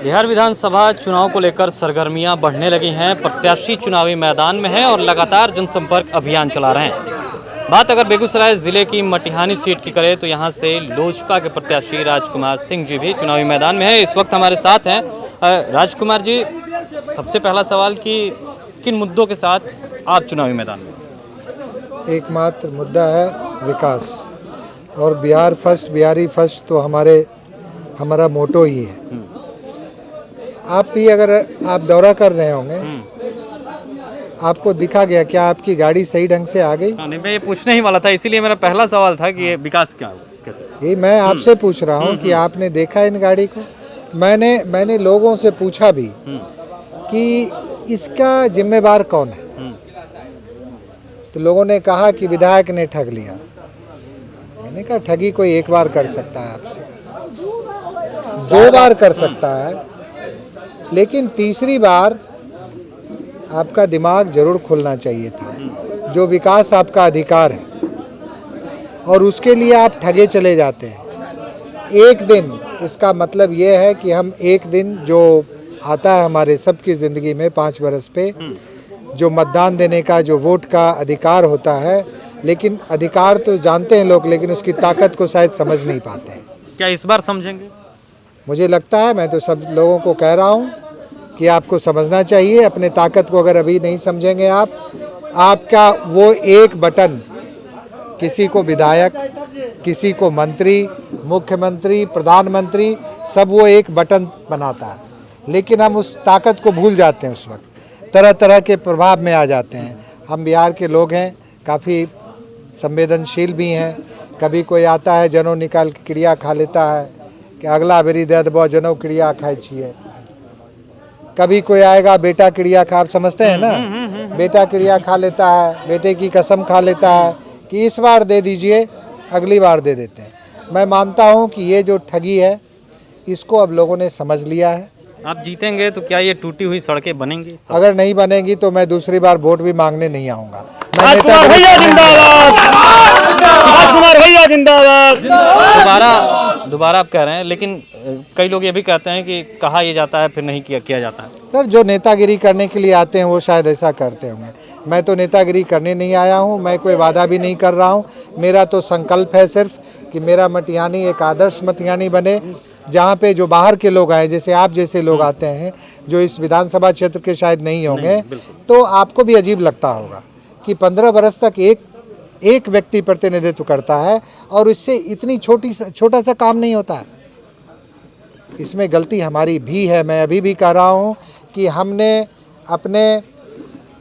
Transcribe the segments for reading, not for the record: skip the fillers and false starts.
बिहार विधानसभा चुनाव को लेकर सरगर्मियां बढ़ने लगी हैं। प्रत्याशी चुनावी मैदान में हैं और लगातार जनसंपर्क अभियान चला रहे हैं। बात अगर बेगूसराय जिले की मटिहानी सीट की करें तो यहां से लोजपा के प्रत्याशी राजकुमार सिंह जी भी चुनावी मैदान में हैं। इस वक्त हमारे साथ हैं राजकुमार जी। सबसे पहला सवाल कि किन मुद्दों के साथ आप चुनावी मैदान में? एकमात्र मुद्दा है विकास, और बिहार फर्स्ट, बिहारी फर्स्ट तो हमारा मोटो ही है। आप भी अगर आप दौरा कर रहे होंगे, आपको दिखा गया क्या आपकी गाड़ी सही ढंग से आ गई? नहीं, मैं ये पूछने ही वाला था, इसीलिए मेरा पहला सवाल था कि ये विकास क्या कैसे। ये मैं आपसे पूछ रहा हूँ कि आपने देखा इन गाड़ी को? मैंने लोगों से पूछा भी कि इसका जिम्मेवार कौन है, तो लोगों ने कहा कि विधायक ने ठग लिया। मैंने कहा ठगी कोई एक बार कर सकता है, आपसे 2 बार कर सकता है, लेकिन तीसरी बार आपका दिमाग जरूर खुलना चाहिए था। जो विकास आपका अधिकार है और उसके लिए आप ठगे चले जाते हैं। एक दिन, इसका मतलब ये है कि हम एक दिन जो आता है हमारे सबकी ज़िंदगी में 5 बरस पे, जो मतदान देने का, जो वोट का अधिकार होता है, लेकिन अधिकार तो जानते हैं लोग, लेकिन उसकी ताकत को शायद समझ नहीं पाते हैं। क्या इस बार समझेंगे? मुझे लगता है, मैं तो सब लोगों को कह रहा हूँ कि आपको समझना चाहिए अपने ताकत को। अगर अभी नहीं समझेंगे आपका वो एक बटन किसी को विधायक, किसी को मंत्री, मुख्यमंत्री, प्रधानमंत्री, सब वो एक बटन बनाता है, लेकिन हम उस ताकत को भूल जाते हैं। उस वक्त तरह तरह के प्रभाव में आ जाते हैं। हम बिहार के लोग हैं, काफ़ी संवेदनशील भी हैं। कभी कोई आता है जनेऊ निकाल के क्रिया खा लेता है कि अगला बेरी दे दबो जनेऊ क्रिया खाए छिए। कभी कोई आएगा बेटा क्रिया खा, आप समझते हैं ना, बेटा क्रिया खा लेता है, बेटे की कसम खा लेता है कि इस बार दे दीजिए, अगली बार दे देते हैं। मैं मानता हूं कि ये जो ठगी है, इसको अब लोगों ने समझ लिया है। आप जीतेंगे तो क्या ये टूटी हुई सड़कें बनेंगी? अगर नहीं बनेंगी तो मैं दूसरी बार वोट भी मांगने नहीं आऊँगा। राजकुमार भैया जिंदाबाद, राजकुमार भैया जिंदाबाद। दोबारा आप कह रहे हैं, लेकिन कई लोग ये भी कहते हैं कि कहा ये जाता है फिर नहीं किया जाता है। सर, जो नेतागिरी करने के लिए आते हैं वो शायद ऐसा करते होंगे। मैं तो नेतागिरी करने नहीं आया हूँ, मैं कोई वादा भी नहीं कर रहा हूँ। मेरा तो संकल्प है सिर्फ कि मेरा मटिहानी एक आदर्श मटिहानी बने, जहाँ पे जो बाहर के लोग आए, जैसे आप जैसे लोग आते हैं, जो इस विधानसभा क्षेत्र के शायद नहीं होंगे, तो आपको भी अजीब लगता होगा कि 15 बरस तक एक व्यक्ति प्रतिनिधित्व करता है और इससे इतनी छोटा सा काम नहीं होता है। इसमें गलती हमारी भी है। मैं अभी भी कह रहा हूँ कि हमने अपने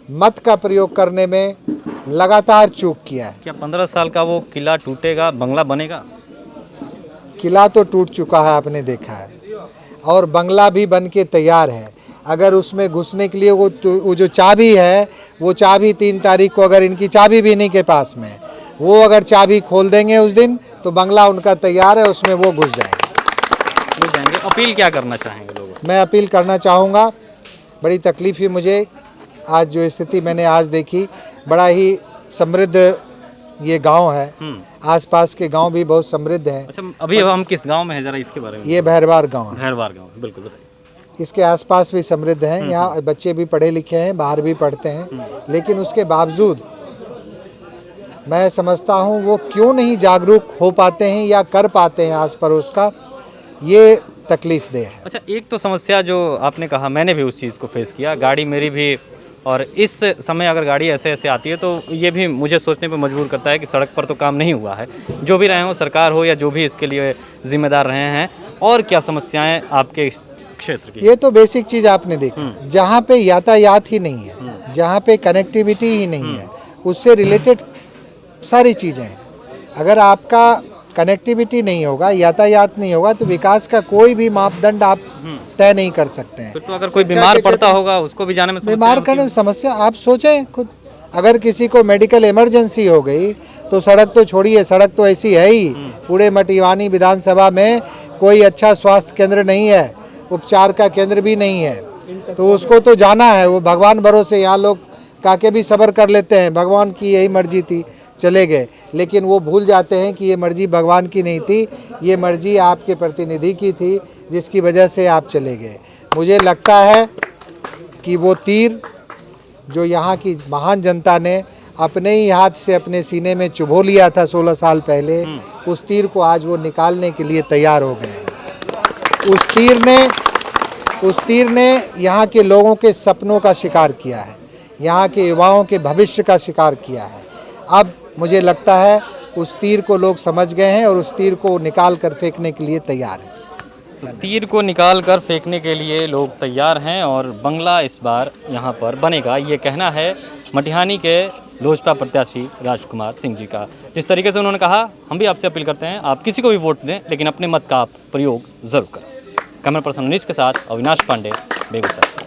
मत का प्रयोग करने में लगातार चूक किया है। क्या 15 साल का वो किला टूटेगा, बंगला बनेगा? किला तो टूट चुका है, आपने देखा है, और बंगला भी बन के तैयार है। अगर उसमें घुसने के लिए वो जो चाबी है, वो चाबी 3 तारीख को, अगर इनकी चाबी भी इन्हीं के पास में, वो अगर चाबी खोल देंगे उस दिन, तो बंगला उनका तैयार है, उसमें वो घुस जाएंगे। अपील क्या करना चाहेंगे लोगों? मैं अपील करना चाहूँगा, बड़ी तकलीफ हुई मुझे आज जो स्थिति मैंने आज देखी। बड़ा ही समृद्ध ये गांव है, आसपास के गांव भी बहुत समृद्ध हैं। अच्छा, अभी हम किस गांव में हैं, जरा इसके बारे में? ये भैरवार गांव है। भैरवार गांव, बिल्कुल बताइए। इसके आसपास भी समृद्ध हैं। यहाँ बच्चे भी पढ़े लिखे हैं, बाहर भी पढ़ते हैं, लेकिन उसके बावजूद मैं समझता हूँ वो क्यों नहीं जागरूक हो पाते हैं या कर पाते हैं आस पड़ोस का, ये तकलीफ दे है। अच्छा, एक तो समस्या जो आपने कहा, मैंने भी उस चीज़ को फेस किया, गाड़ी मेरी भी, और इस समय अगर गाड़ी ऐसे आती है तो ये भी मुझे सोचने पर मजबूर करता है कि सड़क पर तो काम नहीं हुआ है। जो भी रहे हो, सरकार हो या जो भी इसके लिए जिम्मेदार रहे हैं, और क्या समस्याएं आपके क्षेत्र की? ये तो बेसिक चीज़ आपने देखा, जहाँ पे यातायात ही नहीं है, जहाँ पे कनेक्टिविटी ही नहीं है, उससे रिलेटेड सारी चीज़ें हैं। अगर आपका कनेक्टिविटी नहीं होगा, यातायात नहीं होगा, तो विकास का कोई भी मापदंड आप तय नहीं कर सकते हैं। तो अगर कोई बीमार पड़ता होगा, उसको भी जाने में बीमार करने में समस्या, आप सोचें खुद, अगर किसी को मेडिकल इमरजेंसी हो गई तो सड़क तो छोड़िए, सड़क तो ऐसी है ही। पूरे मटिहानी विधानसभा में कोई अच्छा स्वास्थ्य केंद्र नहीं है, उपचार का केंद्र भी नहीं है, तो उसको तो जाना है। वो भगवान भरोसे यहाँ लोग काके भी सब्र कर लेते हैं, भगवान की यही मर्जी थी, चले गए। लेकिन वो भूल जाते हैं कि ये मर्जी भगवान की नहीं थी, ये मर्जी आपके प्रतिनिधि की थी, जिसकी वजह से आप चले गए। मुझे लगता है कि वो तीर जो यहाँ की महान जनता ने अपने ही हाथ से अपने सीने में चुभो लिया था 16 साल पहले, उस तीर को आज वो निकालने के लिए तैयार हो गए हैं। उस तीर ने यहाँ के लोगों के सपनों का शिकार किया है, यहाँ के युवाओं के भविष्य का शिकार किया है। अब मुझे लगता है उस तीर को लोग समझ गए हैं और उस तीर को निकाल कर फेंकने के लिए तैयार हैं। तो तीर को निकाल कर फेंकने के लिए लोग तैयार हैं और बंगला इस बार यहाँ पर बनेगा, ये कहना है मटिहानी के लोजपा प्रत्याशी राजकुमार सिंह जी का। जिस तरीके से उन्होंने कहा, हम भी आपसे अपील करते हैं आप किसी को भी वोट दें, लेकिन अपने मत का आप प्रयोग जरूर करें। कैमरा पर्सन अनीश के साथ अविनाश पांडे, बेगूसराय।